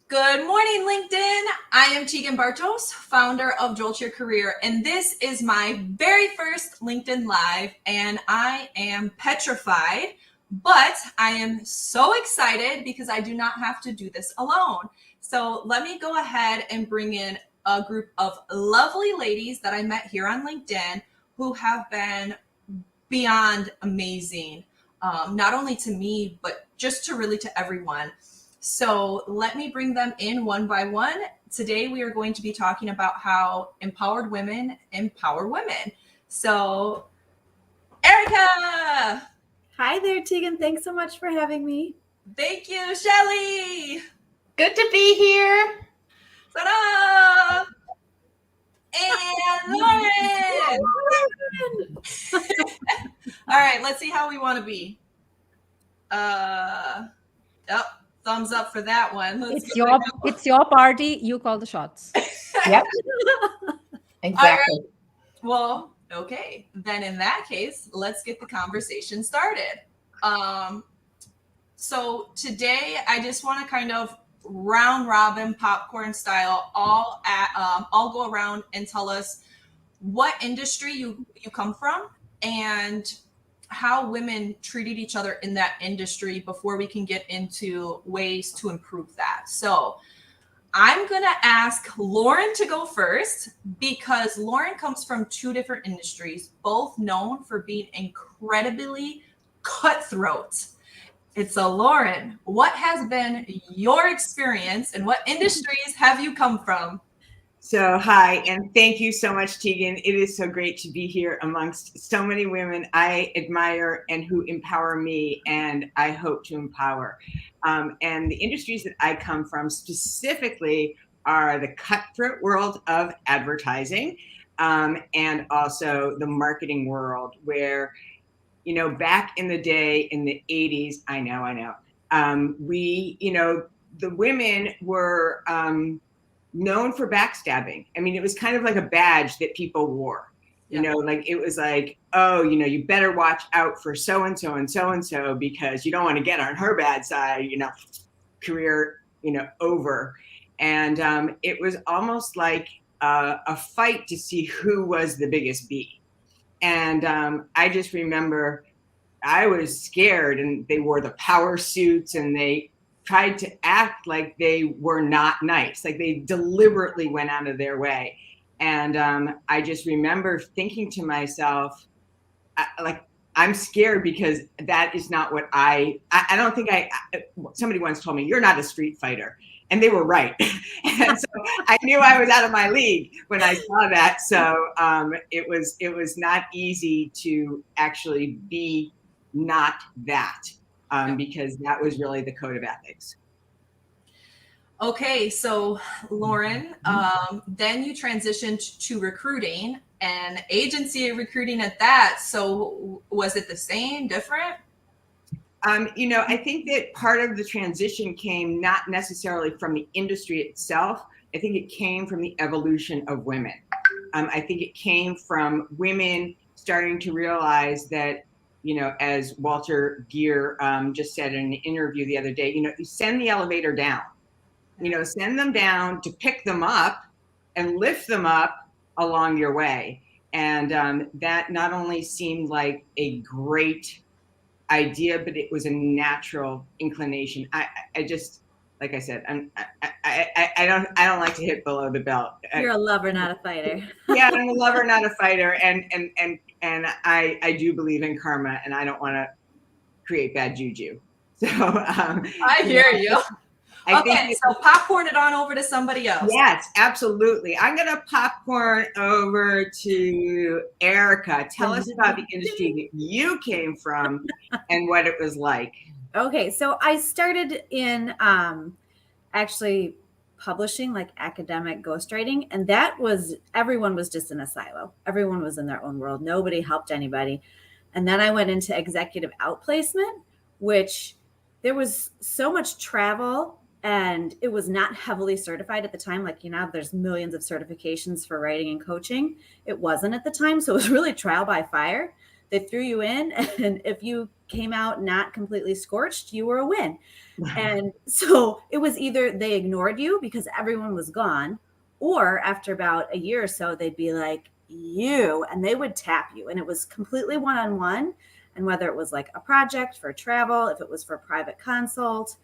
Good morning, LinkedIn. I am Tegan Bartos, founder of Jolt Your Career, and this is my very first LinkedIn Live, and I am petrified, but I am so excited because I do not have to do this alone. So let me go ahead and bring in a group of lovely ladies that I met here on LinkedIn who have been beyond amazing, not only to me, but just to really to everyone. So let me bring them in one by one. Today, we are going to be talking about how empowered women empower women. So, Erica! Hi there, Tegan. Thanks so much for having me. Thank you, Shelley! Good to be here. Sonal! And Loren! All right, let's see how we want to be. Thumbs up for that one. It's your party. You call the shots. Yep. Exactly. Right. Well, okay. Then in that case, let's get the conversation started. So today I just want to kind of round robin popcorn style all go around and tell us what industry you come from and how women treated each other in that industry before we can get into ways to improve that. So I'm going to ask Loren to go first because Loren comes from two different industries, both known for being incredibly cutthroat. It's so Loren, what has been your experience and what industries have you come from? So hi, and thank you so much, Tegan. It is so great to be here amongst so many women I admire and who empower me and I hope to empower. And the industries that I come from specifically are the cutthroat world of advertising and also the marketing world where, you know, back in the day in the 80s, I know, the women were known for backstabbing. I mean, it was kind of like a badge that people wore, you know, like it was like, oh, you know, you better watch out for so-and-so and so-and-so because you don't want to get on her bad side, you know, career, you know, over. And it was almost like a fight to see who was the biggest bee. And I just remember I was scared and they wore the power suits and they tried to act like they were not nice, like they deliberately went out of their way. And I just remember thinking to myself, I'm scared because that is not what I don't think somebody once told me, you're not a street fighter. And they were right. And so I knew I was out of my league when I saw that. So it was not easy to actually be not that. Because that was really the code of ethics. Okay, so Loren, then you transitioned to recruiting and agency recruiting at that. So was it the same, different? You know, I think that part of the transition came not necessarily from the industry itself. I think it came from the evolution of women. I think it came from women starting to realize that, you know, as Walter Geer just said in an interview the other day, you know, you send the elevator down, you know, send them down to pick them up and lift them up along your way. And that not only seemed like a great idea, but it was a natural inclination. I just, like I said, I don't like to hit below the belt. You're a lover, not a fighter. Yeah, I'm a lover, not a fighter. And I do believe in karma, and I don't want to create bad juju. So I hear you. Okay, so popcorn it on over to somebody else. Yes, absolutely. I'm going to popcorn over to Erica. Tell us about the industry that you came from and what it was like. Okay, so I started in actually publishing, like academic ghostwriting, and that was, everyone was just in a silo. Everyone was in their own world. Nobody helped anybody. And then I went into executive outplacement, which there was so much travel and it was not heavily certified at the time. Like, you know, there's millions of certifications for writing and coaching. It wasn't at the time. So it was really trial by fire. They threw you in, and if you came out not completely scorched, you were a win. And so it was either they ignored you because everyone was gone, or after about a year or so, they'd be like, and they would tap you. And it was completely one-on-one. And whether it was like a project for travel, if it was for private consult,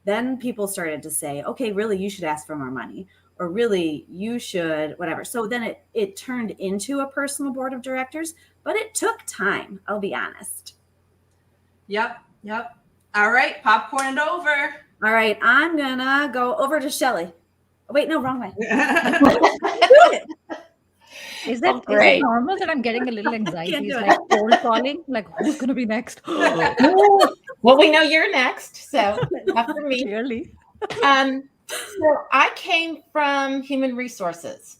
then people started to say, okay, really, you should ask for more money, or really, you should, whatever. So then it turned into a personal board of directors, but it took time, I'll be honest. Yep. All right, popcorn it over. All right, I'm gonna go over to Shelley. Wait, no, wrong way. Is that great. normal that I'm getting a little anxiety? Can't It's do it. like cold calling, like who's going to be next? Well, we know you're next, so after me. Clearly. So I came from human resources,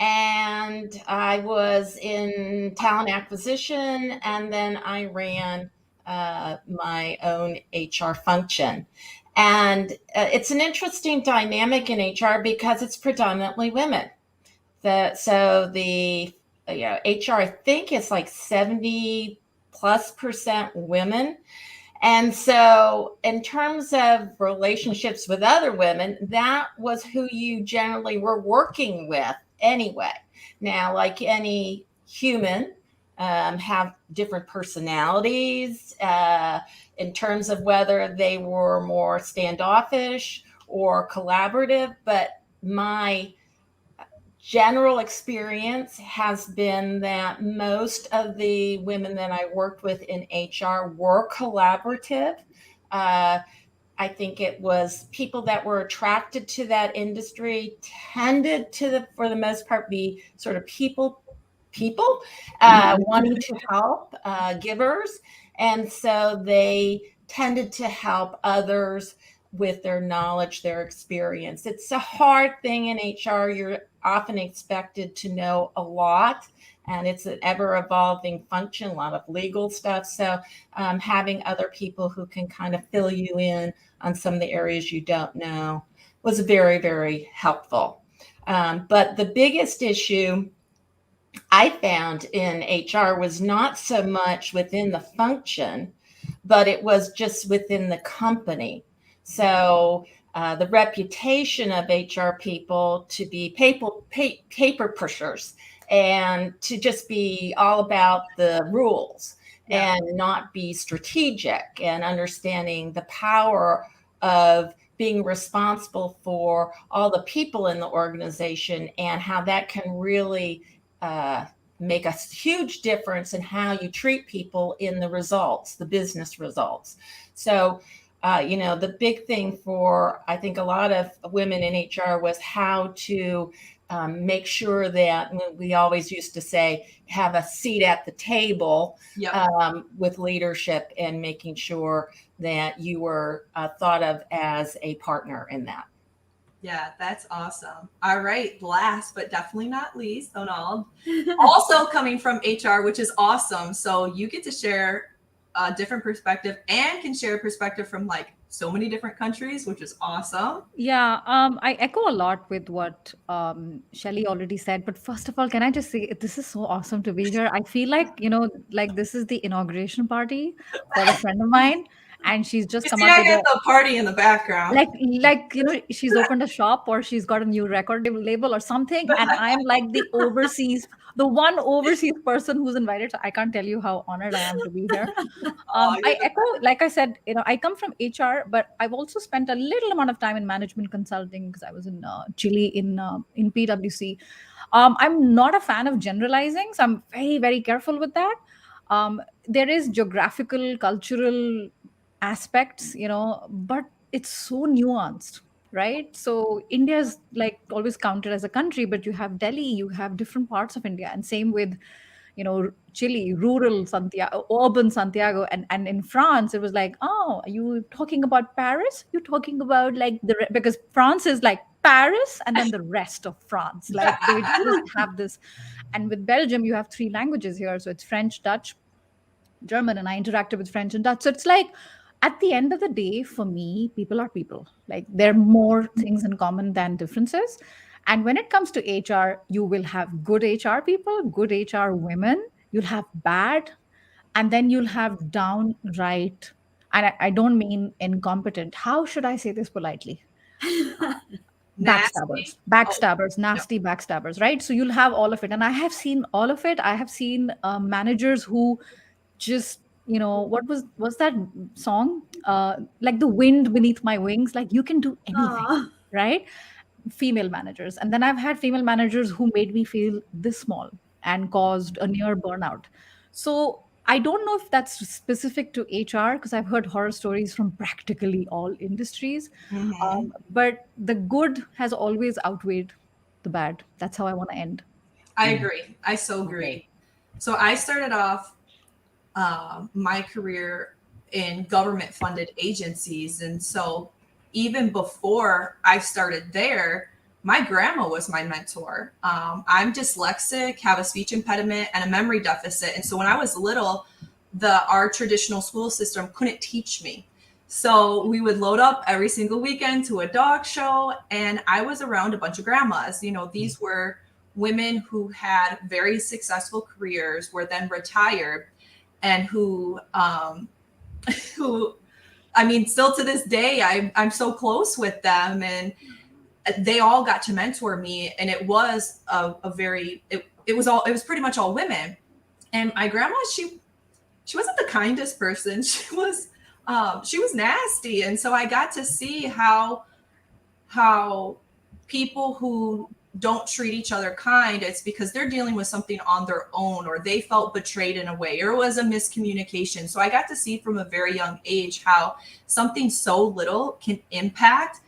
and I was in talent acquisition, and then I ran my own HR function. And it's an interesting dynamic in HR because it's predominantly women. So the HR, I think it's like 70+% women. And so in terms of relationships with other women, that was who you generally were working with anyway. Now, like any human, have different personalities in terms of whether they were more standoffish or collaborative. But my general experience has been that most of the women that I worked with in HR were collaborative. I think it was people that were attracted to that industry tended to, for the most part, be sort of people wanting to help, givers. And so they tended to help others with their knowledge, their experience. It's a hard thing in HR. You're often expected to know a lot, and it's an ever-evolving function, a lot of legal stuff. So having other people who can kind of fill you in on some of the areas you don't know was very, very helpful. But the biggest issue I found in HR was not so much within the function, but it was just within the company. So the reputation of HR people to be paper pushers and to just be all about the rules and not be strategic and understanding the power of being responsible for all the people in the organization and how that can really make a huge difference in how you treat people in the results, the business results. So the big thing for, I think, a lot of women in HR was how to make sure that we always used to say, have a seat at the table with leadership and making sure that you were thought of as a partner in that. Yeah, that's awesome. All right, last but definitely not least, Sonal, also coming from HR, which is awesome. So you get to share a different perspective and can share a perspective from like so many different countries, which is awesome. Yeah, I echo a lot with what Shelley already said. But first of all, can I just say this is so awesome to be here? I feel like, like this is the inauguration party for a friend of mine, and she's just come up I with got the party in the background. She's opened a shop or she's got a new record label or something, and I'm like the one overseas person who's invited. So I can't tell you how honored I am to be here. I echo, like I said, I come from HR, but I've also spent a little amount of time in management consulting because I was in Chile in PwC. I'm not a fan of generalizing, so I'm very, very careful with that. There is geographical, cultural aspects, but it's so nuanced, right? So India is like always counted as a country, but you have Delhi, you have different parts of India, and same with Chile, rural Santiago, urban Santiago, and in France, it was like, oh, are you talking about Paris? You're talking about like because France is like Paris and then the rest of France, like they just have this. And with Belgium, you have 3 languages here, so it's French, Dutch, German, and I interacted with French and Dutch. So it's like, at the end of the day, for me, people are people. Like there are more things in common than differences. And when it comes to HR, you will have good HR people, good HR women. You'll have bad. And then you'll have downright, and I don't mean incompetent. How should I say this politely? Nasty. Oh, no. Nasty backstabbers, right? So you'll have all of it. And I have seen all of it. I have seen managers who just, was that song? Like the wind beneath my wings, like you can do anything, Aw. right? Female managers. And then I've had female managers who made me feel this small and caused a near burnout. So I don't know if that's specific to HR because I've heard horror stories from practically all industries. Mhm. But the good has always outweighed the bad. That's how I want to end. I agree. I so agree. So I started off my career in government funded agencies. And so even before I started there, my grandma was my mentor. I'm dyslexic, have a speech impediment, and a memory deficit. And so when I was little, our traditional school system couldn't teach me. So we would load up every single weekend to a dog show, and I was around a bunch of grandmas. These were women who had very successful careers, were then retired, and who I mean, still to this day, I'm so close with them, and they all got to mentor me. And it was it was pretty much all women. And my grandma, she wasn't the kindest person. She was nasty. And so I got to see how people who don't treat each other kind, it's because they're dealing with something on their own, or they felt betrayed in a way, or it was a miscommunication. So I got to see from a very young age how something so little can impact,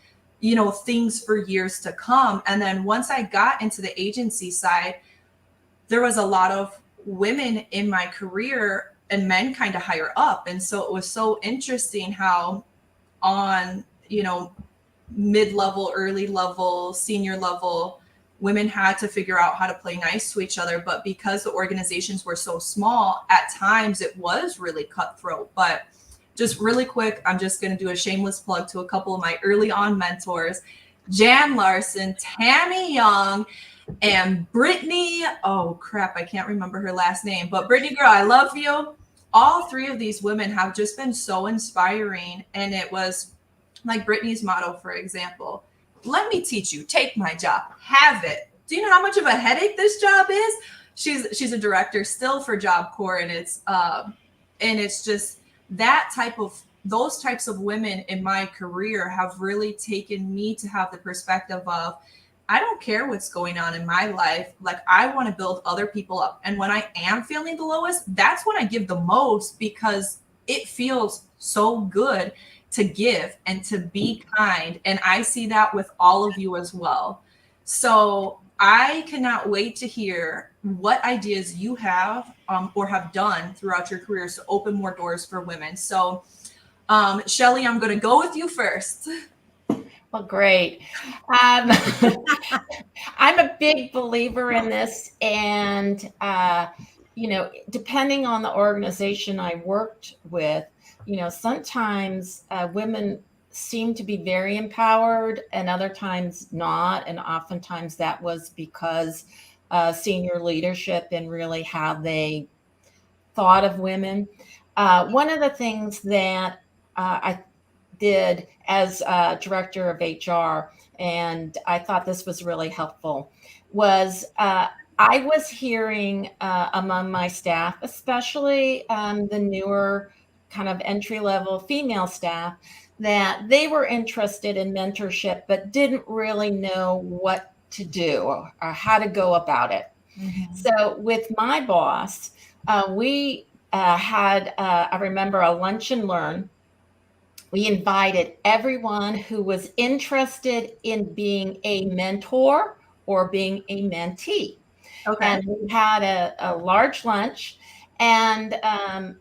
things for years to come. And then once I got into the agency side, there was a lot of women in my career and men kind of higher up. And so it was so interesting how on, mid-level, early level, senior level, women had to figure out how to play nice to each other. But because the organizations were so small, at times it was really cutthroat. But just really quick, I'm just going to do a shameless plug to a couple of my early on mentors, Jan Larson, Tammy Young, and Brittany. Oh crap, I can't remember her last name, but Brittany girl, I love you. All three of these women have just been so inspiring. And it was like Brittany's motto, for example: let me teach you, take my job, have it. Do you know how much of a headache this job is? She's a director still for Job Corps, and it's just those types of women in my career have really taken me to have the perspective of, I don't care what's going on in my life. Like, I want to build other people up. And when I am feeling the lowest, that's when I give the most, because it feels so good to give and to be kind. And I see that with all of you as well. So I cannot wait to hear what ideas you have or have done throughout your careers to open more doors for women. So Shelley, I'm going to go with you first. Well, great. I'm a big believer in this. And, depending on the organization I worked with, sometimes women seem to be very empowered and other times not. And oftentimes that was because senior leadership and really how they thought of women. One of the things that I did as director of HR, and I thought this was really helpful, was I was hearing among my staff, especially the newer kind of entry-level female staff, that they were interested in mentorship, but didn't really know what to do or how to go about it. Mm-hmm. So with my boss, we had, I remember, a lunch and learn. We invited everyone who was interested in being a mentor or being a mentee. Okay. And we had a large lunch. And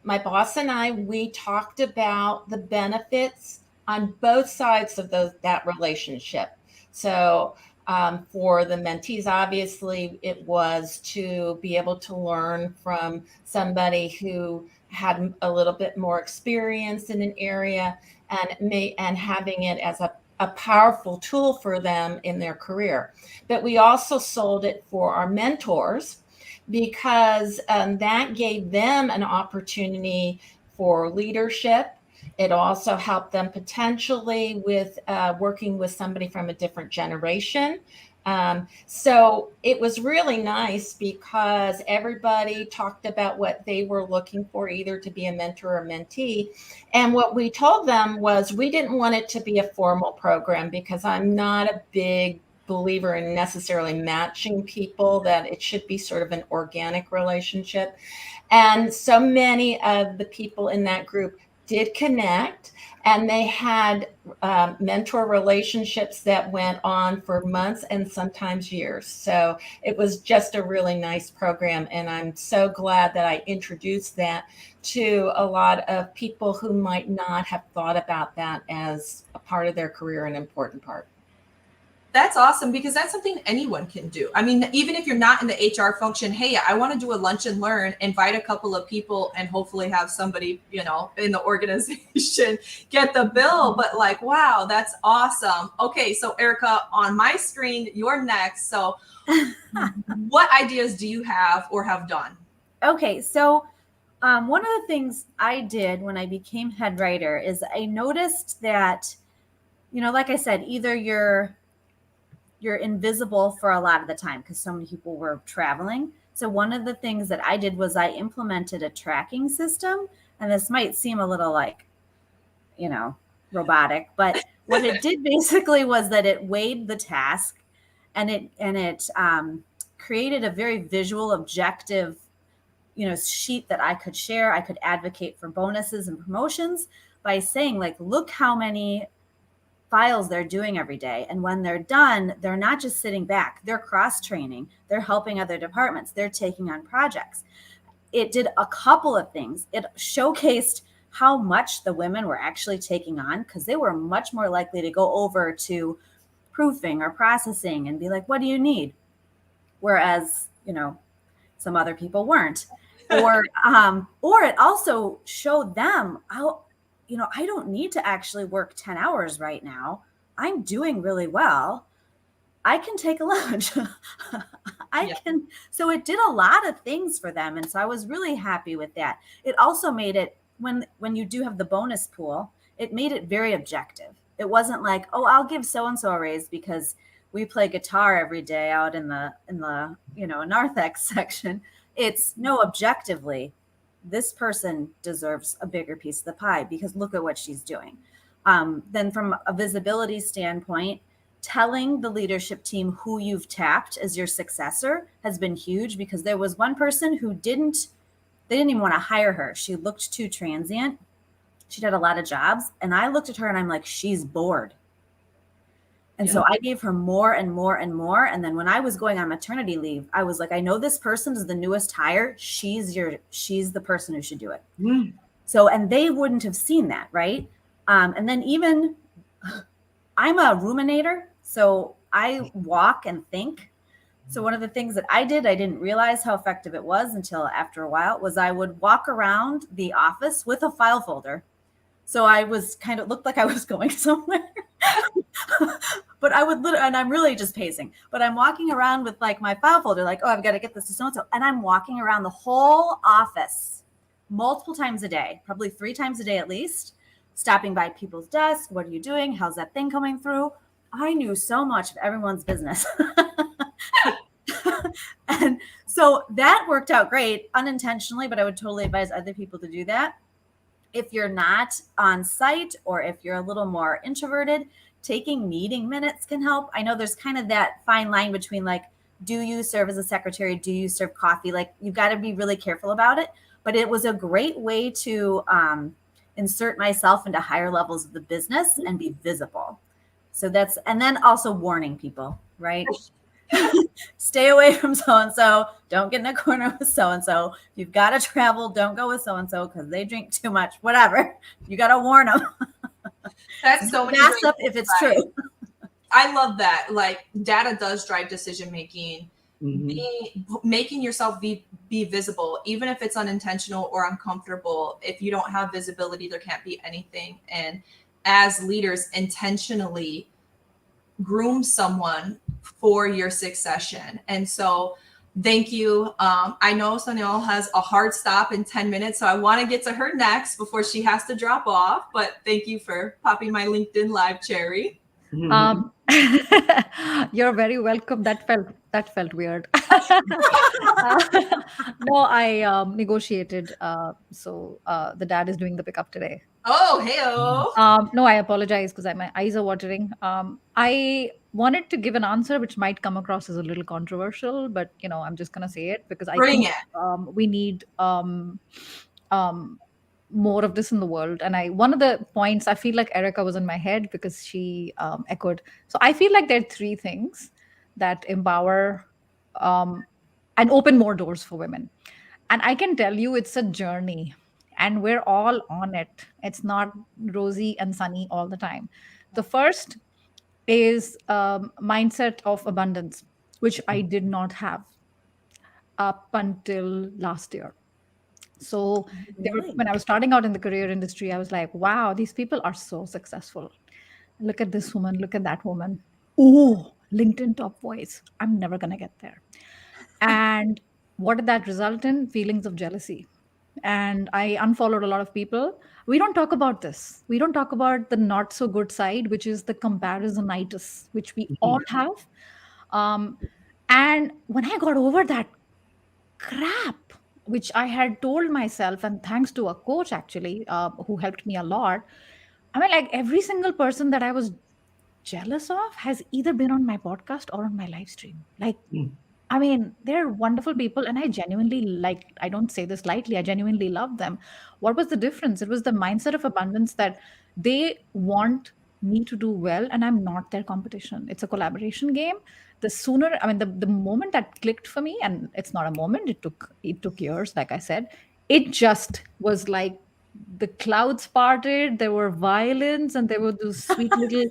my boss and I, we talked about the benefits on both sides of that relationship. So for the mentees, obviously, it was to be able to learn from somebody who had a little bit more experience in an area and having it as a powerful tool for them in their career. But we also sold it for our mentors. because that gave them an opportunity for leadership. It also helped them potentially with working with somebody from a different generation. So it was really nice because everybody talked about what they were looking for, either to be a mentor or mentee. And what we told them was we didn't want it to be a formal program, because I'm not a big believer in necessarily matching people, that it should be sort of an organic relationship. And so many of the people in that group did connect, and they had mentor relationships that went on for months and sometimes years. So it was just a really nice program. And I'm so glad that I introduced that to a lot of people who might not have thought about that as a part of their career, an important part. That's awesome, because that's something anyone can do. I mean, even if you're not in the HR function, hey, I want to do a lunch and learn, invite a couple of people and hopefully have somebody, in the organization get the bill. But like, wow, that's awesome. Okay, so Erica, on my screen, you're next. So what ideas do you have or have done? Okay, so one of the things I did when I became head writer is I noticed that, like I said, either you're invisible for a lot of the time because so many people were traveling. So one of the things that I did was I implemented a tracking system. And this might seem a little like, robotic, but what it did basically was that it weighed the task, and it created a very visual, objective, sheet that I could share. I could advocate for bonuses and promotions by saying, like, look how many files they're doing every day. And when they're done, they're not just sitting back, they're cross-training, they're helping other departments, they're taking on projects. It did a couple of things. It showcased how much the women were actually taking on, because they were much more likely to go over to proofing or processing and be like, what do you need? Whereas, some other people weren't. Or it also showed them how, I don't need to actually work 10 hours right now. I'm doing really well. I can take a lunch. I can. So it did a lot of things for them. And so I was really happy with that. It also made it, when you do have the bonus pool, it made it very objective. It wasn't like, oh, I'll give so-and-so a raise because we play guitar every day out in the narthex section. It's no, objectively, this person deserves a bigger piece of the pie because look at what she's doing. Then from a visibility standpoint, telling the leadership team who you've tapped as your successor has been huge, because there was one person who they didn't even want to hire her. She looked too transient. She'd had a lot of jobs. And I looked at her and I'm like, she's bored. And so I gave her more and more and more. And then when I was going on maternity leave, I was like, I know this person is the newest hire. She's the person who should do it. Mm. So, and they wouldn't have seen that. Right. And then even I'm a ruminator. So I walk and think. So one of the things that I did, I didn't realize how effective it was until after a while, was I would walk around the office with a file folder. So I was looked like I was going somewhere, but I would and I'm really just pacing, but I'm walking around with like my file folder, like, oh, I've got to get this to so-and-so. And I'm walking around the whole office multiple times a day, probably 3 times a day at least, stopping by people's desks. What are you doing? How's that thing coming through? I knew so much of everyone's business. And so that worked out great unintentionally, but I would totally advise other people to do that. If you're not on site, or if you're a little more introverted, taking meeting minutes can help. I know there's kind of that fine line between like, do you serve as a secretary? Do you serve coffee? Like, you've got to be really careful about it. But it was a great way to insert myself into higher levels of the business and be visible. So and then also warning people, right? Stay away from so-and-so. Don't get in a corner with so-and-so. If you've got to travel, don't go with so-and-so because they drink too much, whatever. You got to warn them. That's so many gossip if it's true. I love that. Like, data does drive decision-making. Mm-hmm. Making yourself be visible, even if it's unintentional or uncomfortable. If you don't have visibility, there can't be anything. And as leaders, intentionally groom someone for your succession. And so Thank you. I know Sonal has a hard stop in 10 minutes, so I want to get to her next before she has to drop off. But thank you for popping my LinkedIn Live cherry. Um, you're very welcome. That felt weird. No, I negotiated. So the dad is doing the pickup today. Oh, hey-oh. No, I apologize because my eyes are watering. I wanted to give an answer which might come across as a little controversial, but I'm just gonna say it because I Bring think it. we need more of this in the world. And one of the points I feel like Erica was in my head because she echoed. So I feel like there are three things that empower um, and open more doors for women. And I can tell you it's a journey and we're all on it. It's not rosy and sunny all the time. The first is mindset of abundance, which I did not have up until last year. So Really? when I was starting out in the career industry, I was like, wow, these people are so successful. Look at this woman, look at that woman. Oh, LinkedIn top voice. I'm never going to get there. And what did that result in? Feelings of jealousy. And I unfollowed a lot of people. We don't talk about this. We don't talk about the not so good side, which is the comparisonitis, which we all have. Um, and when I got over that crap, which I had told myself, and thanks to a coach actually, who helped me a lot. I mean, like every single person that I was jealous of has either been on my podcast or on my live stream. Like, I mean, they're wonderful people, and I genuinely like, I don't say this lightly, I genuinely love them. What was the difference? It was the mindset of abundance that they want me to do well, and I'm not their competition. It's a collaboration game. The sooner, I mean, the moment that clicked for me, and it's not a moment, it took years, like I said, it just was like the clouds parted, there were violins, and there were those sweet little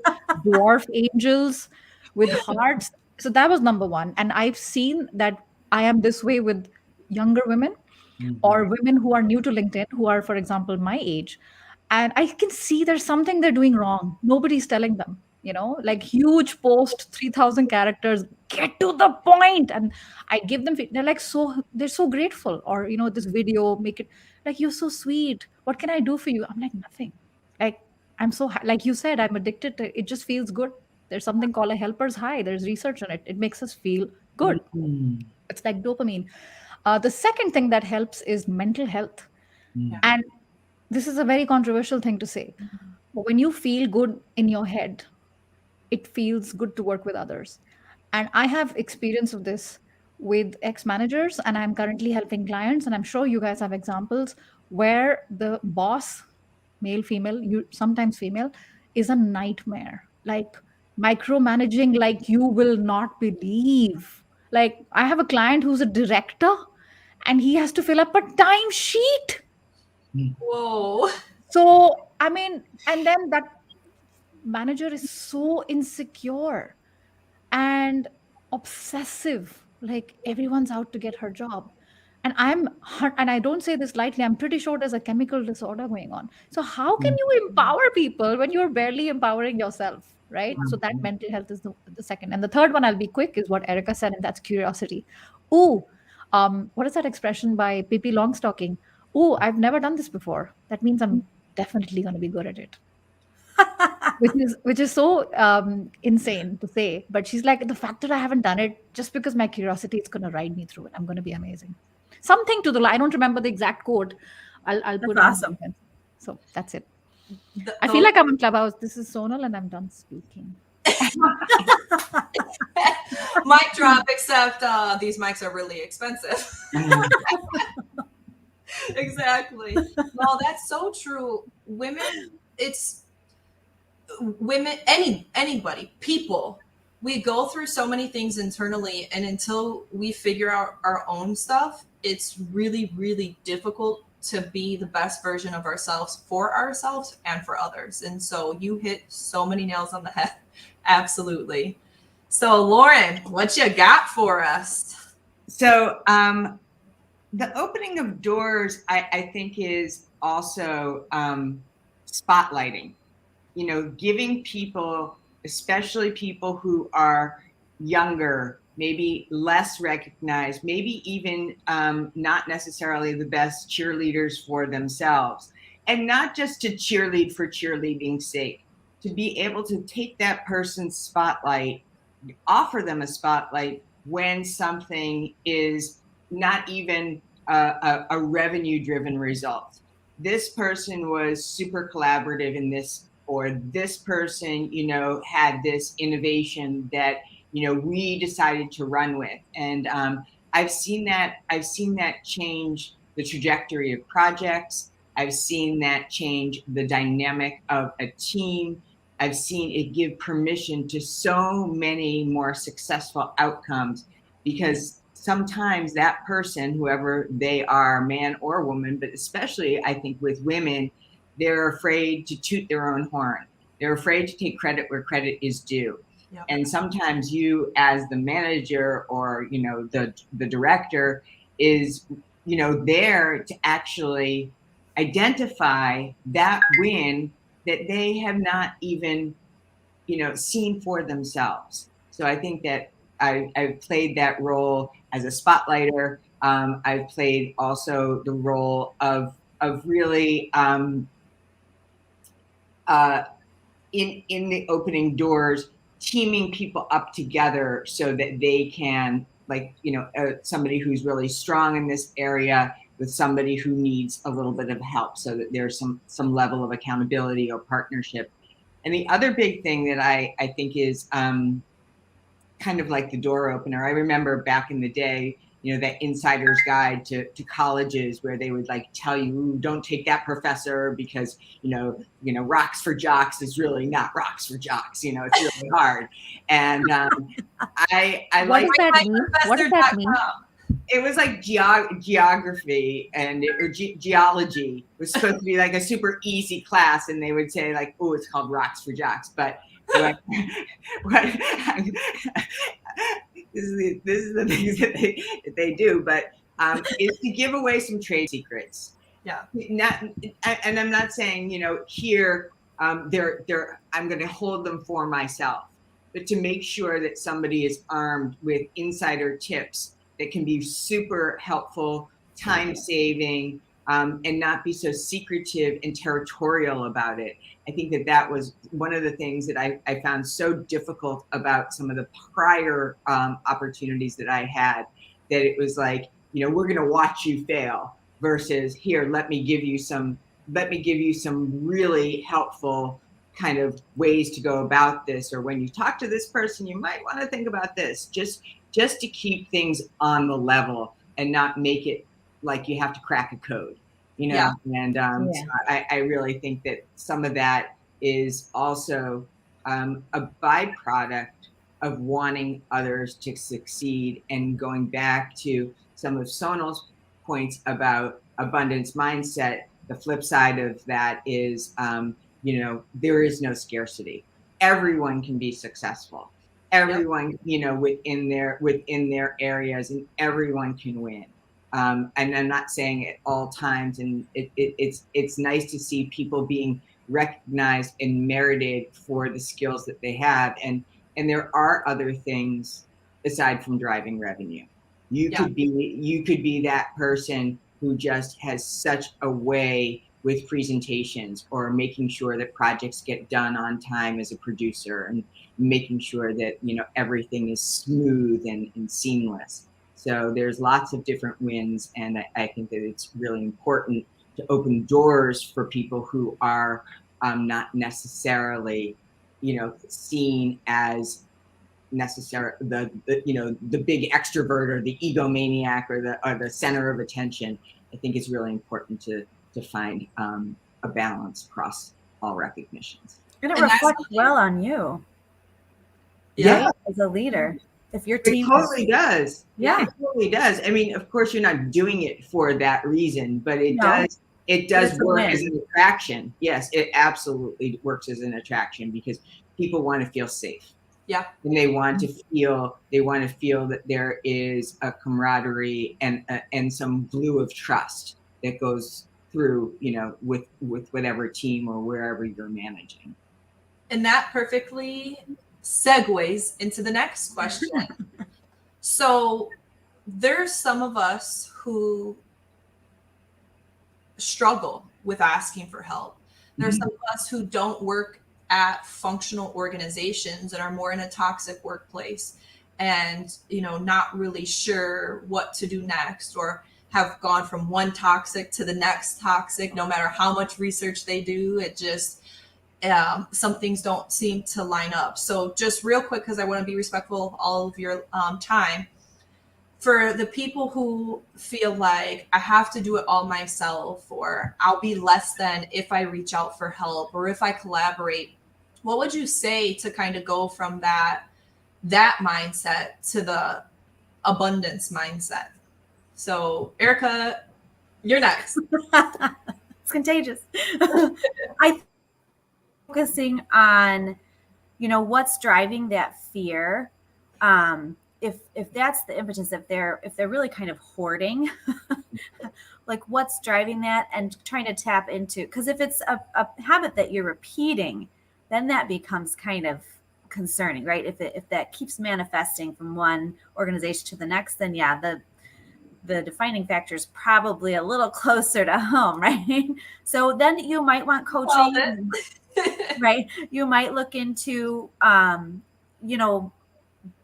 dwarf angels with hearts. So that was number one. And I've seen that I am this way with younger women or women who are new to LinkedIn, who are, for example, my age. And I can see there's something they're doing wrong. Nobody's telling them, like huge post, 3,000 characters, get to the point. And I give them, they're like, they're so grateful. Or, this video, make it like, you're so sweet. What can I do for you? I'm like, nothing. Like, I'm so, like you said, I'm addicted to it. It just feels good. There's something called a helper's high. There's research on it. It makes us feel good. It's like dopamine. The second thing that helps is mental health. And this is a very controversial thing to say. But when you feel good in your head, it feels good to work with others. And I have experience of this with ex-managers, and I'm currently helping clients. And I'm sure you guys have examples where the boss, male, female, sometimes female, is a nightmare. Like micromanaging, like you will not believe. Like I have a client who's a director, and he has to fill up a timesheet. Whoa. So, I mean, and then that manager is so insecure and obsessive. Like everyone's out to get her job. And and I don't say this lightly, I'm pretty sure there's a chemical disorder going on. So, how can you empower people when you're barely empowering yourself? Right. So, that mental health is the second. And the third one, I'll be quick, is what Erica said, and that's curiosity. Ooh, what is that expression by Pippi Longstocking? Oh, I've never done this before. That means I'm definitely going to be good at it. which is so insane to say, but she's like, the fact that I haven't done it, just because my curiosity is going to ride me through it, I'm going to be amazing. Something to the I don't remember the exact quote. I'll put it awesome. in. So that's it. I feel like I'm in Clubhouse. This is Sonal, and I'm done speaking. Mic drop, except these mics are really expensive. Exactly. No, that's so true. Women, anybody, people, we go through so many things internally, and until we figure out our own stuff, it's really, really difficult to be the best version of ourselves for ourselves and for others. And so you hit so many nails on the head. Absolutely. So Loren, what you got for us? So the opening of doors, I think, is also spotlighting, giving people, especially people who are younger, maybe less recognized, maybe even not necessarily the best cheerleaders for themselves. And not just to cheerlead for cheerleading's sake, to be able to take that person's spotlight, offer them a spotlight when something is not even a revenue driven result. This person was super collaborative in this, or this person, had this innovation that, we decided to run with. And I've seen that change the trajectory of projects. I've seen that change the dynamic of a team. I've seen it give permission to so many more successful outcomes, because sometimes that person, whoever they are, man or woman, but especially I think with women, they're afraid to toot their own horn. They're afraid to take credit where credit is due. Yep. And sometimes you, as the manager or, the director, is, there to actually identify that win that they have not even, seen for themselves. So I think that I've played that role as a spotlighter. I've played also the role of really in the opening doors, teaming people up together so that they can, somebody who's really strong in this area with somebody who needs a little bit of help, so that there's some level of accountability or partnership. And the other big thing that I think is kind of like the door opener. I remember back in the day, that insider's guide to colleges, where they would tell you, don't take that professor because, rocks for jocks is really not rocks for jocks. It's really hard. And I what like does that mean? What does that mean? It was like geography or geology was supposed to be like a super easy class, and they would say oh, it's called rocks for jocks. But what this is the things that they do, but is to give away some trade secrets. Yeah. And I'm not saying here I'm going to hold them for myself, but to make sure that somebody is armed with insider tips that can be super helpful, time saving, and not be so secretive and territorial about it. I think that was one of the things that I found so difficult about some of the prior opportunities that I had, that it was we're going to watch you fail, versus here, let me give you some really helpful kind of ways to go about this. Or when you talk to this person, you might want to think about this, just to keep things on the level and not make it like you have to crack a code. Yeah. And so I really think that some of that is also a byproduct of wanting others to succeed. And going back to some of Sonal's points about abundance mindset, the flip side of that is, there is no scarcity. Everyone can be successful. Everyone, within their areas, and everyone can win. And I'm not saying at all times, and it's nice to see people being recognized and merited for the skills that they have. And there are other things aside from driving revenue. You could be that person who just has such a way with presentations, or making sure that projects get done on time as a producer, and making sure that everything is smooth and seamless. So there's lots of different wins, and I think that it's really important to open doors for people who are not necessarily, seen as necessary the big extrovert or the egomaniac or the center of attention. I think it's really important to find a balance across all recognitions. And it reflects well on you. Yeah, as a leader. If your team totally does. Yeah. It totally does. I mean, of course you're not doing it for that reason, but it does work as an attraction. Yes, it absolutely works as an attraction, because people want to feel safe. Yeah. And they want to feel that there is a camaraderie and some glue of trust that goes through, with whatever team or wherever you're managing. And that perfectly segues into the next question. So there's some of us who struggle with asking for help. There's some of us who don't work at functional organizations and are more in a toxic workplace and, not really sure what to do next, or have gone from one toxic to the next toxic. No matter how much research they do, it just, some things don't seem to line up. So just real quick, because I want to be respectful of all of your time, for the people who feel like I have to do it all myself, or I'll be less than if I reach out for help or if I collaborate, what would you say to kind of go from that mindset to the abundance mindset? So Erica, you're next. It's contagious. I focusing on, what's driving that fear. If that's the impetus, if they're really kind of hoarding, like what's driving that, and trying to tap into, because if it's a habit that you're repeating, then that becomes kind of concerning, right? If that keeps manifesting from one organization to the next, then yeah, the defining factor is probably a little closer to home, right? So then you might want coaching, right? You might look into,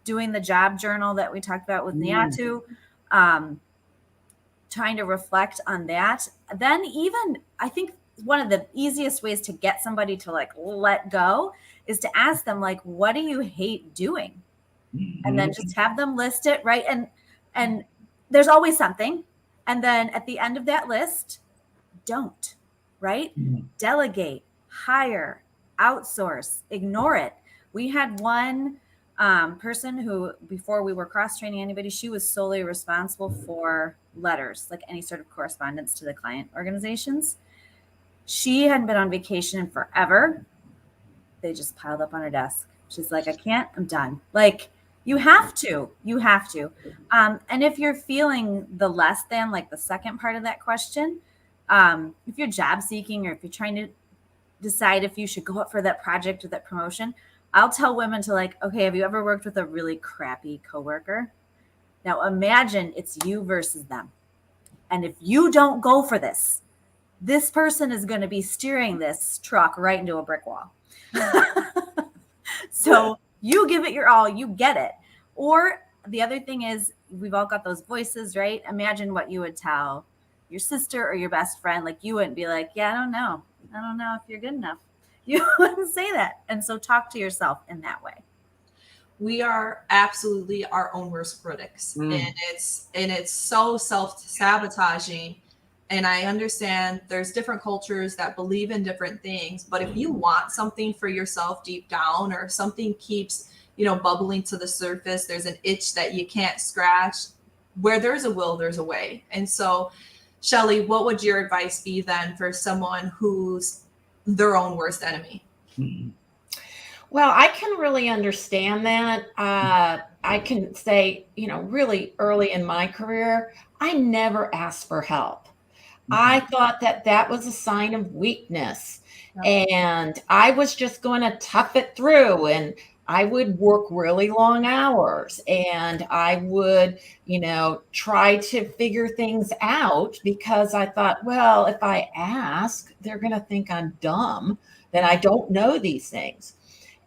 doing the job journal that we talked about with Niatu, trying to reflect on that. Then even, I think one of the easiest ways to get somebody to like let go is to ask them, like, what do you hate doing? And then just have them list it, right? And there's always something. And then at the end of that list, don't, right? Delegate, hire, outsource, ignore it. We had one person who, before we were cross-training anybody, she was solely responsible for letters, like any sort of correspondence to the client organizations. She hadn't been on vacation in forever. They just piled up on her desk. She's like, I can't, I'm done. Like, you have to. And if you're feeling the less than, like the second part of that question, if you're job seeking, or if you're trying to decide if you should go up for that project or that promotion, I'll tell women to, like, okay, have you ever worked with a really crappy coworker? Now imagine it's you versus them. And if you don't go for this person is going to be steering this truck right into a brick wall. So you give it your all, you get it. Or the other thing is, we've all got those voices, right? Imagine what you would tell your sister or your best friend. Like, you wouldn't be like, yeah, I don't know if you're good enough. You wouldn't say that. And so talk to yourself in that way. We are absolutely our own worst critics. And it's so self-sabotaging. And I understand there's different cultures that believe in different things, but if you want something for yourself deep down, or if something keeps, bubbling to the surface, there's an itch that you can't scratch. Where there's a will, there's a way. And so, Shelley, what would your advice be then for someone who's their own worst enemy? Well, I can really understand that. I can say, really early in my career, I never asked for help. I thought that was a sign of weakness. And I was just going to tough it through, and I would work really long hours, and I would, try to figure things out, because I thought, well, if I ask, they're going to think I'm dumb, that I don't know these things.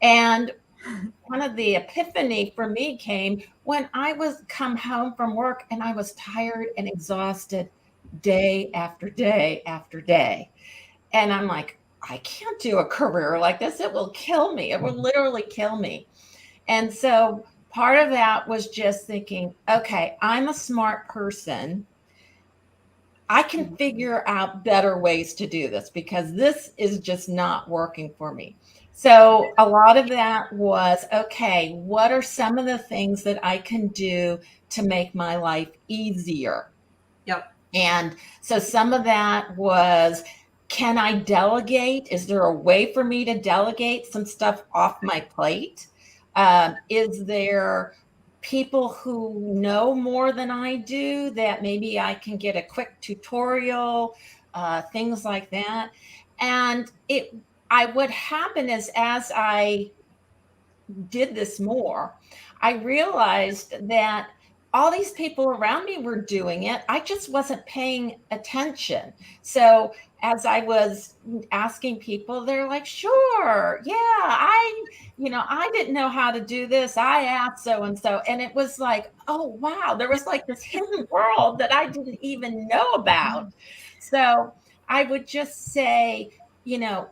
And one of the epiphany for me came when I was come home from work, and I was tired and exhausted day after day after day. And I'm like, I can't do a career like this. It will kill me. It will literally kill me. And so part of that was just thinking, okay, I'm a smart person. I can figure out better ways to do this, because this is just not working for me. So a lot of that was, okay, what are some of the things that I can do to make my life easier? Yep. And so some of that was, can I delegate? Is there a way for me to delegate some stuff off my plate? Is there people who know more than I do that maybe I can get a quick tutorial, things like that? And what happened is, as I did this more, I realized that all these people around me were doing it. I just wasn't paying attention. So as I was asking people, they're like, sure, yeah, I didn't know how to do this. I asked so and so. And it was like, oh, wow, there was like this hidden world that I didn't even know about. So I would just say, you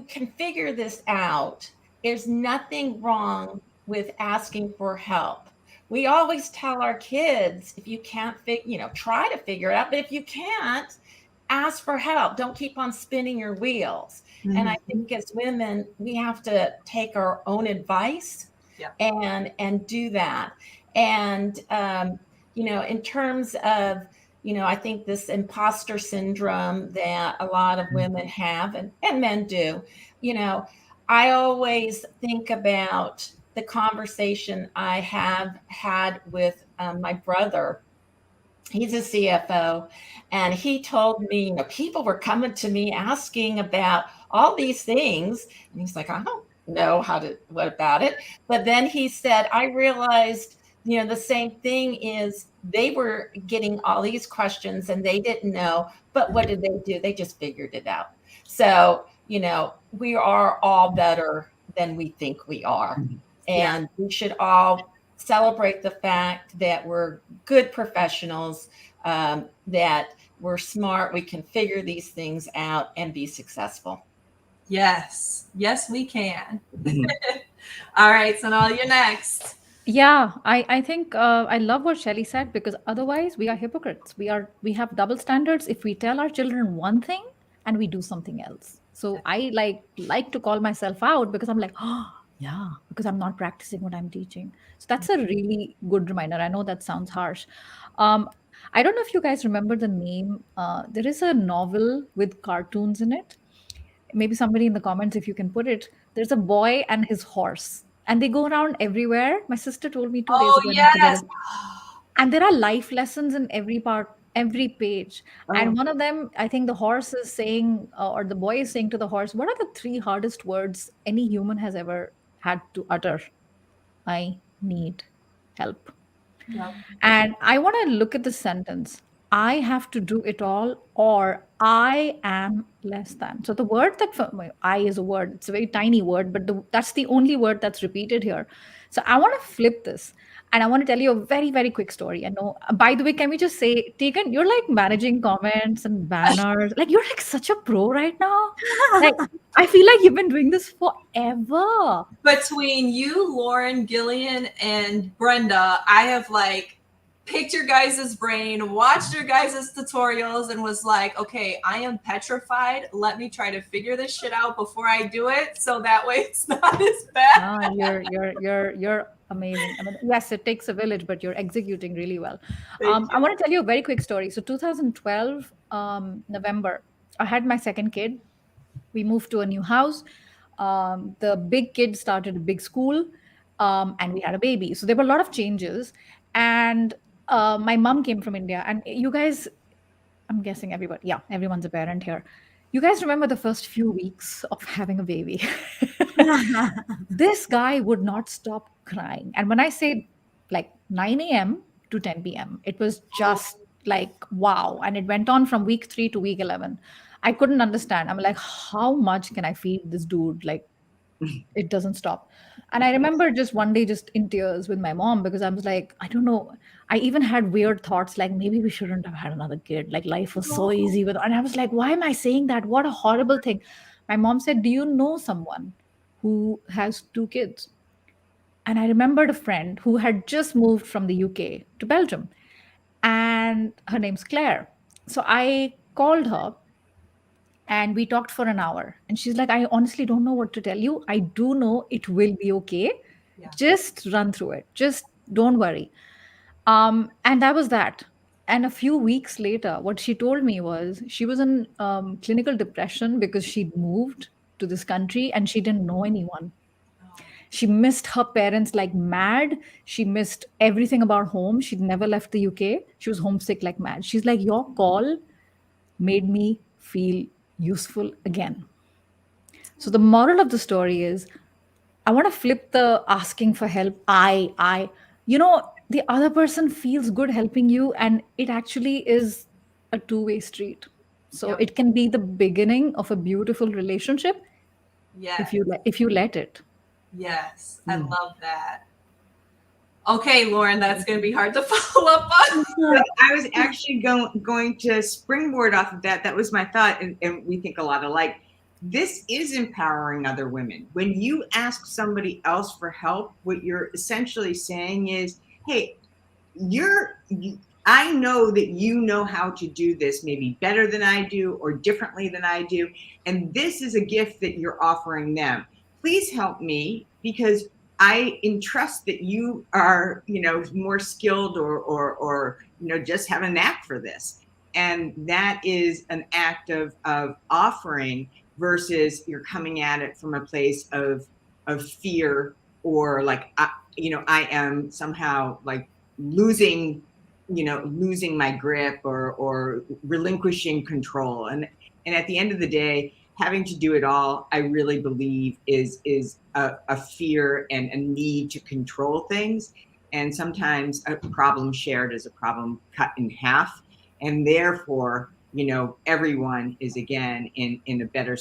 can figure this out. There's nothing wrong with asking for help. We always tell our kids, if you can't try to figure it out, but if you can't, ask for help. Don't keep on spinning your wheels. And I think as women, we have to take our own advice and do that. And in terms of I think this imposter syndrome that a lot of women have and men do, I always think about the conversation I have had with my brother. He's a CFO, and he told me, people were coming to me asking about all these things. And he's like, I don't know what about it. But then he said, I realized the same thing is they were getting all these questions and they didn't know, but what did they do? They just figured it out. So, we are all better than we think we are. And we should all celebrate the fact that we're good professionals, that we're smart, we can figure these things out and be successful. Yes, we can. All right, Sonal, you're next. Yeah, I think I love what Shelley said, because otherwise we are hypocrites. We have double standards if we tell our children one thing and we do something else. So I like to call myself out, because I'm like, oh yeah, because I'm not practicing what I'm teaching. So that's a really good reminder. I know that sounds harsh. I don't know if you guys remember the name. There is a novel with cartoons in it. Maybe somebody in the comments, if you can put it. There's a boy and his horse, and they go around everywhere. My sister told me 2 days Oh, ago, and I forget yes. it. And there are life lessons in every page. And one of them, I think the horse is saying, or the boy is saying to the horse, what are the 3 hardest words any human has ever had to utter? I need help. Yep. And I want to look at the sentence. I have to do it all, or I am less than. So the word I is a word. It's a very tiny word, but that's the only word that's repeated here. So I want to flip this, and I want to tell you a very, very quick story. I know, by the way, can we just say, Tegan, you're like managing comments and banners. Like, you're like such a pro right now. Like, I feel like you've been doing this forever. Between you, Lauren, Gillian, and Brenda, I have picked your guys' brain, watched your guys' tutorials, and was like, okay, I am petrified. Let me try to figure this shit out before I do it, so that way it's not as bad. You're amazing. I mean, yes, it takes a village, but you're executing really well. I want to tell you a very quick story. So 2012, November, I had my second kid. We moved to a new house. The big kid started a big school, and we had a baby. So there were a lot of changes. And my mom came from India. And you guys, I'm guessing everyone's a parent here. You guys remember the first few weeks of having a baby? This guy would not stop crying. And when I say 9 a.m. to 10 p.m., it was just like, wow. And it went on from week 3 to week 11. I couldn't understand. I'm like, how much can I feed this dude? Like, it doesn't stop. And I remember just one day just in tears with my mom, because I was like, I don't know. I even had weird thoughts like, maybe we shouldn't have had another kid. Like, life was so easy and I was like, why am I saying that? What a horrible thing. My mom said, do you know someone who has 2 kids? And I remembered a friend who had just moved from the UK to Belgium, and her name's Claire. So I called her and we talked for an hour. And she's like, I honestly don't know what to tell you. I do know it will be okay. Yeah. Just run through it. Just don't worry. And that was that. And a few weeks later, what she told me was she was in clinical depression because she'd moved to this country and she didn't know anyone. She missed her parents like mad. She missed everything about home. She'd never left the UK. She was homesick like mad. She's like, your call made me feel useful again. So the moral of the story is, I want to flip the asking for help. You know, the other person feels good helping you, and it actually is a two-way street. So Yep. it can be the beginning of a beautiful relationship Yes. if you let it. Yes. I Mm. love that. Okay, Loren, that's going to be hard to follow up on. But I was actually going to springboard off of that. That was my thought, and we think a lot alike. This is empowering other women. When you ask somebody else for help, what you're essentially saying is, hey, I know that you know how to do this maybe better than I do or differently than I do. And this is a gift that you're offering them. Please help me, because I entrust that you are, more skilled or just have a knack for this. And that is an act of offering versus you're coming at it from a place of fear, or like, I am somehow like losing my grip or relinquishing control. And at the end of the day, having to do it all, I really believe is a fear and a need to control things. And sometimes a problem shared is a problem cut in half. And therefore, everyone is again in a better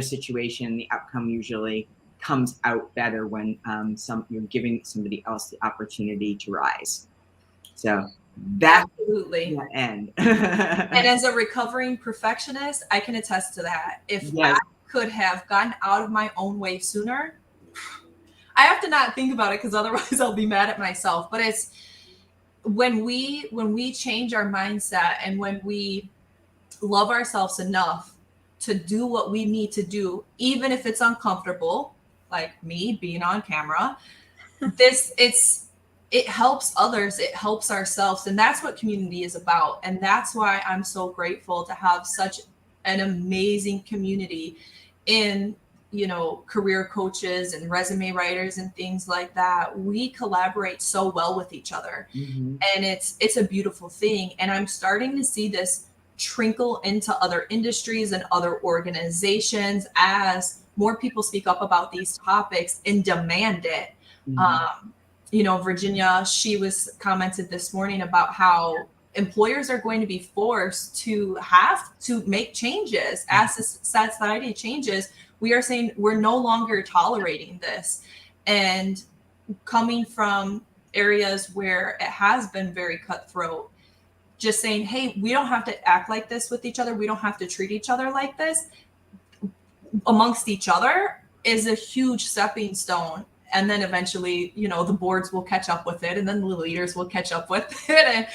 situation. The outcome usually comes out better when you're giving somebody else the opportunity to rise. So that's Absolutely. the end. And as a recovering perfectionist, I can attest to that. If Yes. I could have gotten out of my own way sooner, I have to not think about it because otherwise I'll be mad at myself. But it's when we change our mindset and when we love ourselves enough to do what we need to do, even if it's uncomfortable, like me being on camera, it helps others, it helps ourselves. And that's what community is about. And that's why I'm so grateful to have such an amazing community in, career coaches and resume writers and things like that. We collaborate so well with each other. Mm-hmm. And it's a beautiful thing. And I'm starting to see this trickle into other industries and other organizations as more people speak up about these topics and demand it. Mm-hmm. Virginia, she was commented this morning about how employers are going to be forced to have to make changes as society changes. We are saying we're no longer tolerating this. And coming from areas where it has been very cutthroat, just saying, hey, we don't have to act like this with each other. We don't have to treat each other like this amongst each other is a huge stepping stone. And then eventually, the boards will catch up with it, and then the leaders will catch up with it. And,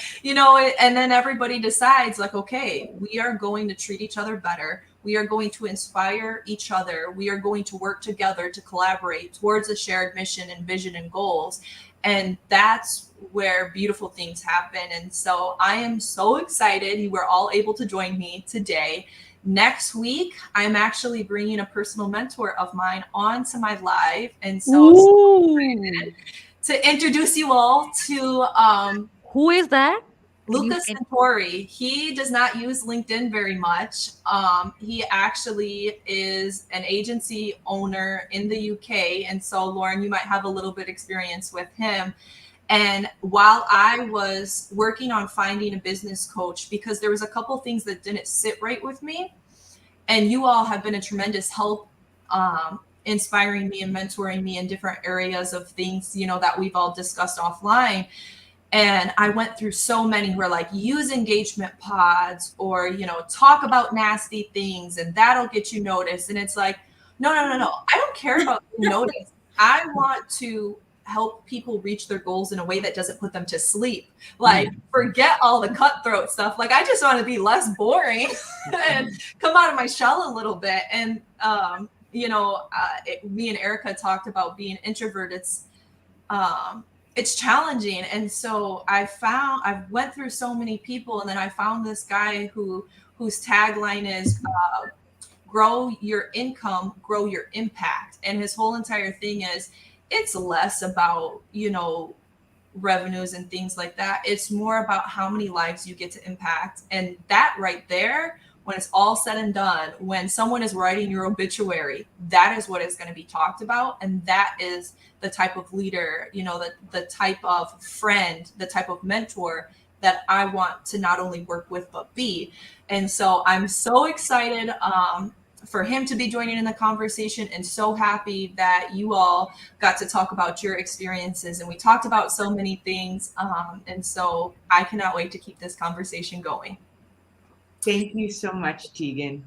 and then everybody decides like, okay, we are going to treat each other better. We are going to inspire each other. We are going to work together to collaborate towards a shared mission and vision and goals. And that's where beautiful things happen. And so I am so excited you were all able to join me today. Next week, I'm actually bringing a personal mentor of mine onto my live. And so excited to introduce you all to Who is that? Lucas Santori. He does not use LinkedIn very much. He actually is an agency owner in the UK. And so, Loren, you might have a little bit experience with him. And while I was working on finding a business coach, because there was a couple of things that didn't sit right with me, and you all have been a tremendous help, inspiring me and mentoring me in different areas of things, that we've all discussed offline. And I went through so many where like use engagement pods or, talk about nasty things and that'll get you noticed. And it's like, no. I don't care about being noticed. I want to help people reach their goals in a way that doesn't put them to sleep. Like, forget all the cutthroat stuff. Like, I just want to be less boring and come out of my shell a little bit. And, me and Erica talked about being introverted. It's challenging. And so I went through so many people, and then I found this guy whose tagline is, grow your income, grow your impact. And his whole entire thing is, it's less about, revenues and things like that. It's more about how many lives you get to impact. And that right there when it's all said and done, when someone is writing your obituary, that is what is going to be talked about. And that is the type of leader, you know, the type of friend, the type of mentor that I want to not only work with, but be. And so I'm so excited for him to be joining in the conversation, and so happy that you all got to talk about your experiences. And we talked about so many things. And so I cannot wait to keep this conversation going. Thank you so much, Tegan.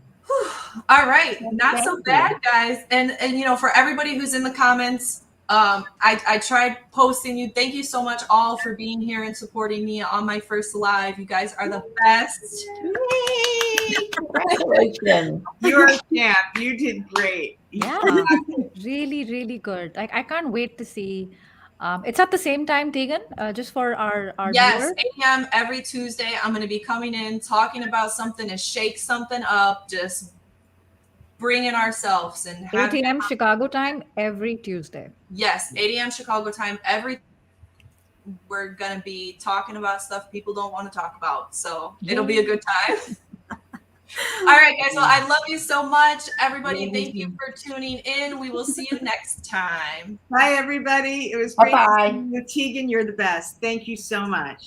All right, not Thank so you. bad, guys. And you know, for everybody who's in the comments, I tried posting you. Thank you so much all for being here and supporting me on my first live. You guys are the best. Yay! Congratulations. You're a champ. You did great. Yeah, really, really good. Like I can't wait to see. It's at the same time, Tegan, just for our Yes, viewers. 8 a.m. every Tuesday. I'm going to be coming in, talking about something to shake something up, just bringing ourselves and 8 having, a.m. Chicago time every Tuesday. yes, 8 a.m. Chicago time. We're going to be talking about stuff people don't want to talk about. So it'll be a good time. All right, guys. Well, I love you so much. Everybody, thank you for tuning in. We will see you next time. Bye, everybody. It was great Bye-bye. to see you. Tegan, you're the best. Thank you so much.